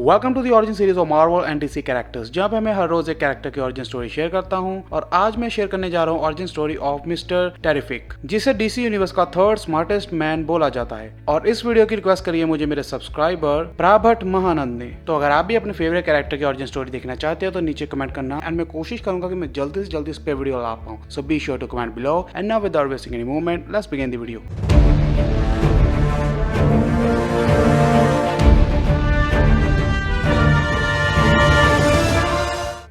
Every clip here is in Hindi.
Welcome to the origin series of Marvel and DC characters, जहां पे मैं हर रोज एक कैरेक्टर की ओरिजिन स्टोरी शेयर करता हूं। और आज मैं शेयर करने जा रहा हूं origin story of mister terrific, जिसे डीसी यूनिवर्स का थर्ड स्मार्टेस्ट मैन बोला जाता है। और इस वीडियो की रिक्वेस्ट करी है मुझे मेरे सब्सक्राइबर प्राभट महानंद ने। तो अगर आप भी अपने फेवरेट कैरेक्टर की ओरिजिन स्टोरी देखना चाहते हो तो नीचे कमेंट करना, एंड मैं कोशिश करूंगा कि मैं जल्दी से जल्दी इस पे वीडियो ला पाऊं। So be sure to comment below. And now without wasting any moment, let's begin the video.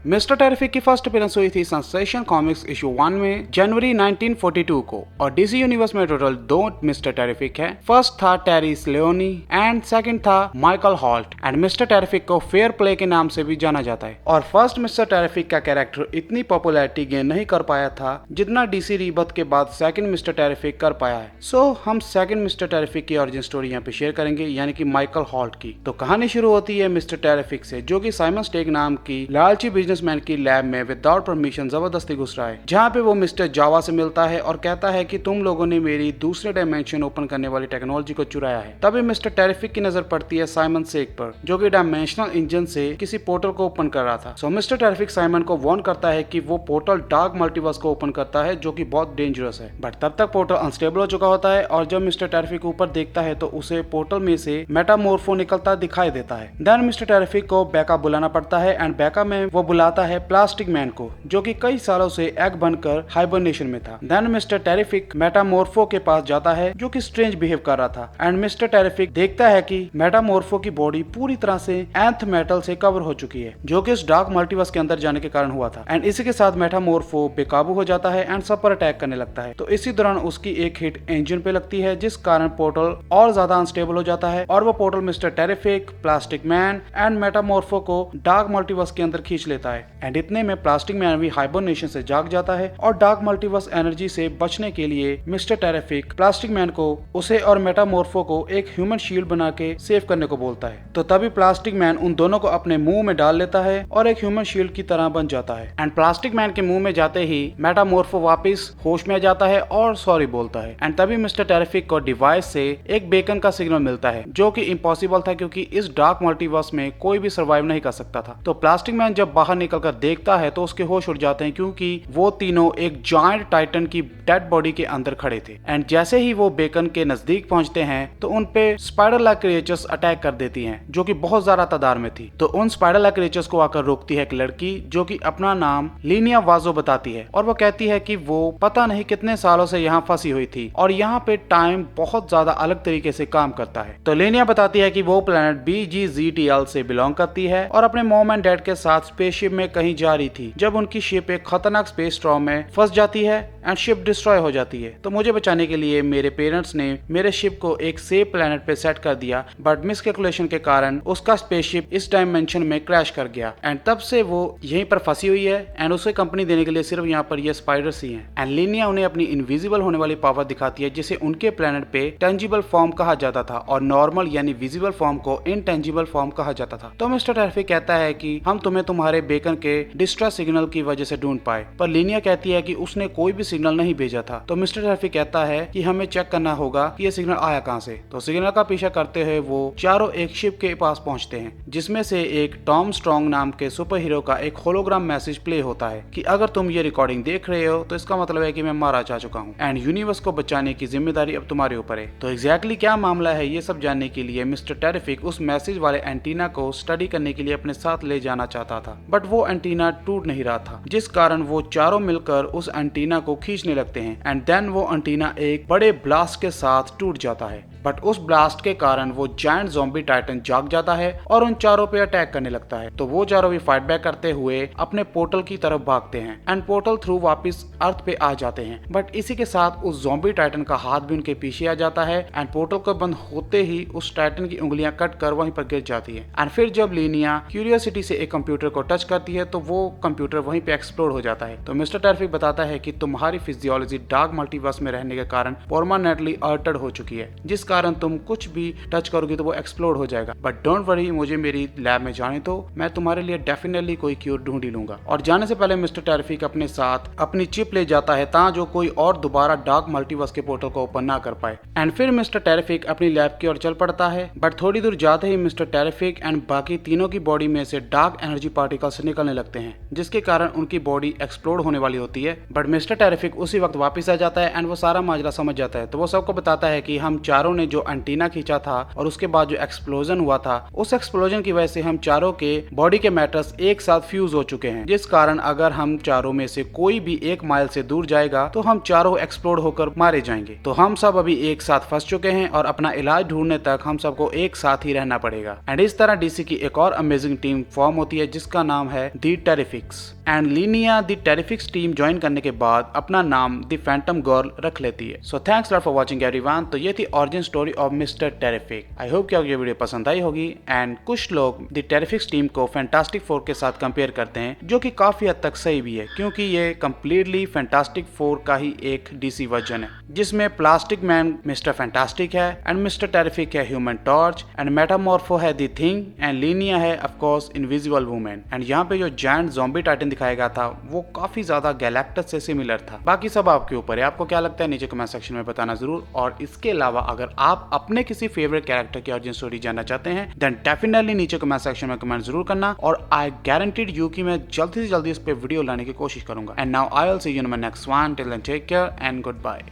Mister terrific की फर्स्ट अपीयरेंस हुई थी सेंसेशन कॉमिक्स इशू 1 में जनवरी 1942 को। और डीसी यूनिवर्स में टोटल 2 मिस्टर टेरिफिक है। फर्स्ट था टेरी स्लेओनी एंड सेकंड था Michael halt. And mister terrific को फेयर प्ले के नाम से भी जाना जाता है। और फर्स्ट मिस्टर टेरिफिक का कैरेक्टर इतनी पॉपुलैरिटी गेन नहीं कर पाया था जितना डीसी रीबर्थ के बाद सेकंड मिस्टर टेरिफिक कर पाया है। सो हम सेकंड मिस्टर टेरिफिक की ओरिजिन स्टोरी यहाँ पे शेयर करेंगे, यानी कि माइकल हॉल्ट की। तो कहानी शुरू होती है मिस्टर टेरिफिक से, जो कि साइमन स्टेग नाम की लालची बिजनेसमैन की लैब में विदाउट परमिशन जबरदस्ती घुस रहा है, जहाँ पे वो मिस्टर जावा से मिलता है और कहता है कि तुम लोगों ने मेरी दूसरे डायमेंशन ओपन करने वाली टेक्नोलॉजी को चुराया है। तभी मिस्टर टेरिफिक की नजर पड़ती है साइमन सेग पर, जो कि डायमेंशनल इंजन से किसी पोर्टल को ओपन कर रहा था। सो मिस्टर टेरिफिक साइमन को वार्न करता है कि वो पोर्टल डार्क मल्टीवर्स को ओपन करता है, जो कि बहुत डेंजरस है। बट तब तक पोर्टल अनस्टेबल हो चुका होता है, और जब मिस्टर टेरिफिक ऊपर देखता है तो उसे पोर्टल में से मेटामॉर्फो निकलता दिखाई देता है। देन मिस्टर टेरिफिक को बैकअप बुलाना पड़ता है, एंड बैकअप में वो बुलाता है प्लास्टिक मैन को, जो कि कई सालों से एग बनकर हाइबरनेशन में था। देन मिस्टर टेरिफिक मेटामॉर्फो के पास जाता है, जो कि स्ट्रेंज बिहेव कर रहा था। एंड मिस्टर टेरिफिक देखता है कि मेटामॉर्फो की बॉडी पूरी तरह से एंथ मेटल से कवर हो चुकी है, जो कि इस डार्क मल्टीवर्स के अंदर जाने के कारण हुआ था। एंड इसी के साथ मेटामॉर्फो बेकाबू हो जाता है एंड सब पर अटैक करने लगता है। तो इसी दौरान उसकी एक हिट इंजन पे लगती है, जिस कारण पोर्टल और ज्यादा अनस्टेबल हो जाता है, और वो portal mister terrific, plastic man and मेटामॉर्फो को डार्क मल्टीवर्स के अंदर खींच लेता है। एंड इतने में प्लास्टिक मैन भी हाइबरनेशन से जाग जाता है, और डार्क मल्टीवर्स एनर्जी से बचने के लिए मिस्टर टेरिफिक प्लास्टिक मैन को उसे और मेटामॉर्फो को एक ह्यूमन शील्ड बना के सेव करने को बोलता है। तो तभी प्लास्टिक मैन उन दोनों को अपने मुंह में डाल लेता है और एक ह्यूमन शील्ड की तरह बन जाता है। एंड प्लास्टिक मैन के मुंह में जाते ही मेटामॉर्फो वापस होश में आ जाता है और सॉरी बोलता है। एंड तभी मिस्टर टेरिफिक को डिवाइस से एक बेकन का सिग्नल मिलता है, जो कि इम्पॉसिबल था क्योंकि इस डार्क मल्टीवर्स में कोई भी सर्वाइव नहीं कर सकता था। तो प्लास्टिक मैन जब बाहर निकलकर देखता है तो उसके होश उड़ जाते हैं, क्योंकि वो तीनों एक जायंट टाइटन की डेड बॉडी के अंदर खड़े थे। एंड जैसे ही वो बेकन के नजदीक पहुंचते हैं तो उन पे स्पाइडर लाइक क्रिएचर्स अटैक कर देती हैं, जो कि बहुत ज्यादा तादाद में थी। तो उन स्पाइडर लाइक क्रिएचर्स को आकर रोकती है एक लड़की, जो कि अपना नाम लीनिया वाजो बताती है। और वो कहती है कि वो पता नहीं कितने सालों से यहाँ फंसी हुई थी और यहाँ पे टाइम बहुत ज्यादा अलग तरीके से काम करता है। तो लीनिया बताती है कि वो प्लेनेट BGZTL से बिलोंग करती है और अपने मॉम एंड डैड के साथ स्पेसशिप में कहीं जा रही थी, जब उनकी शिप एक खतरनाक स्पेस स्टॉर्म में फंस जाती है एंड शिप डिस्ट्रॉय हो जाती है। तो मुझे बचाने के लिए मेरे पेरेंट्स ने मेरे शिप को एक सेफ प्लेनेट पे सेट कर दिया, बट मिसकैलकुलेशन के कारण उसका स्पेसशिप इस डायमेंशन में क्रैश कर गया। एंड तब से वो यहीं पर फंसी हुई है, एंड उसे कंपनी देने के लिए सिर्फ यहाँ पर ये स्पाइडर्स ही हैं। एंड लीनिया उन्हें अपनी इनविजिबल होने वाली पावर दिखाती है, जिसे उनके प्लेनेट पे टेंजिबल फॉर्म कहा जाता था, और नॉर्मल यानी विजिबल फॉर्म को इनटेंजिबल फॉर्म कहा जाता था। तो मिस्टर टेरिफिक कहता है कि हम तुम्हें तुम्हारे बेकन के डिस्ट्रेस सिग्नल की वजह से ढूंढ पाए, पर लीनिया कहती है कि उसने कोई भी सिग्नल नहीं भेजा था। तो मिस्टर टेरिफिक कहता है कि हमें चेक करना होगा कि ये सिग्नल आया कहां से। तो सिग्नल का पीछा करते हुए वो चारों एक शिप के पास पहुंचते हैं, जिसमें से एक टॉम स्ट्रॉन्ग नाम के सुपर हीरो का एक होलोग्राम मैसेज प्ले होता है कि अगर तुम ये रिकॉर्डिंग देख रहे हो तो इसका मतलब है कि मैं मारा जा चुका हूँ एंड यूनिवर्स को बचाने की जिम्मेदारी अब तुम्हारे ऊपर है। तो एग्जैक्टली क्या मामला है ये सब जानने के लिए मिस्टर टेरिफिक उस मैसेज वाले एंटीना को स्टडी करने के लिए अपने साथ ले जाना चाहता था, बट वो एंटीना टूट नहीं रहा था, जिस कारण वो चारों मिलकर उस एंटीना को खींचने लगते हैं। एंड देन वो एंटीना एक बड़े ब्लास्ट के साथ टूट जाता है, बट उस ब्लास्ट के कारण वो जायंट ज़ॉम्बी टाइटन जाग जाता है और उन चारों पे अटैक करने लगता है। तो वो चारों भी फाइट बैक करते हुए अपने पोर्टल की तरफ भागते हैं एंड पोर्टल थ्रू वापस अर्थ पे आ जाते हैं। बट इसी के साथ उस ज़ॉम्बी टाइटन का हाथ भी उनके पीछे आ जाता है एंड पोर्टल को बंद होते ही उस टाइटन की उंगलियां कट कर वहीं पर गिर जाती है। एंड फिर जब लीनिया क्यूरियोसिटी से एक कंप्यूटर को टच करती है तो वो कंप्यूटर वहीं पे एक्सप्लोड हो जाता है। तो मिस्टर टेरिफिक बताता है कि तुम्हारी फिजियोलॉजी डार्क मल्टीवर्स में रहने के कारण परमानेंटली अल्टर्ड हो चुकी है, जिस कारण तुम कुछ भी टच करोगे तो वो एक्सप्लोड हो जाएगा। बट डोंट वरी, मुझे मेरी लैब में जाने दो, मैं तुम्हारे लिए डेफिनेटली कोई क्यूर ढूंढ ही लूंगा। और जाने से पहले मिस्टर टेरिफिक अपने साथ अपनी चिप ले जाता है ताकि जो कोई और दोबारा डार्क मल्टीवर्स के पोर्टल को ओपन ना कर पाए। एंड फिर मिस्टर टेरिफिक अपनी लैब की ओर चल पड़ता है। बट थोड़ी दूर जाते ही मिस्टर टेरिफिक एंड बाकी तीनों की बॉडी में से डार्क एनर्जी पार्टिकल्स निकलने लगते हैं, जिसके कारण उनकी बॉडी एक्सप्लोड होने वाली होती है। बट मिस्टर टेरिफिक उसी वक्त वापस आ जाता है एंड वो सारा माजरा समझ जाता है। तो वो सबको बताता है कि हम चारों ने जो एंटीना खींचा था और उसके बाद जो एक्सप्लोजन हुआ था, उस एक्सप्लोजन की वजह से हम चारों के बॉडी के मैटर्स एक साथ फ्यूज हो चुके हैं, जिस कारण अगर हम चारों में से कोई भी 1 माइल से दूर जाएगा तो हम चारों एक्सप्लोड होकर मारे जाएंगे। तो हम सब अभी एक साथ फंस चुके हैं और अपना इलाज ढूंढने तक हम सबको एक साथ ही रहना पड़ेगा। एंड इस तरह डीसी की एक और अमेजिंग टीम फॉर्म होती है जिसका नाम है the Terrifics. And Linnea the Terrifics team join करने के बाद अपना नाम दी फैंटम गर्ल रख लेती है। So thanks lot for watching everyone. तो ये थी origin story of mister terrific. I hope कि आपको ये वीडियो पसंद आई होगी। एंड कुछ लोग दी टेरिफिक्स टीम को फैंटास्टिक फोर के साथ कंपेयर करते हैं, जो कि काफी हद तक सही भी है, क्योंकि ये कम्प्लीटली फैंटास्टिक फोर का ही एक डीसी वर्जन है, जिसमें प्लास्टिक मैन मिस्टर फैंटास्टिक है एंड मिस्टर टेरिफिक है ह्यूमन टॉर्च एंड मेटामॉर्फो है दी थिंग एंड लीनिया है of course invisible women. And यहाँ पे जो जायंट ज़ॉम्बी टाइटन दिखाया गया था वो काफी ज्यादा गैलेक्टस से सिमिलर था। बाकी सब आपके ऊपर है, आपको क्या लगता है नीचे कमेंट सेक्शन में बताना जरूर। और इसके अलावा अगर आप अपने किसी फेवरेट कैरेक्टर की ओरिजिन स्टोरी जानना चाहते हैं देन डेफिनेटली नीचे कमेंट सेक्शन में कमेंट जरूर करना, और आई गारंटीड यू कि मैं जल्दी से जल्दी इस पे वीडियो लाने की कोशिश करूंगा। And now I will see you in my next one. Till then take care and good bye.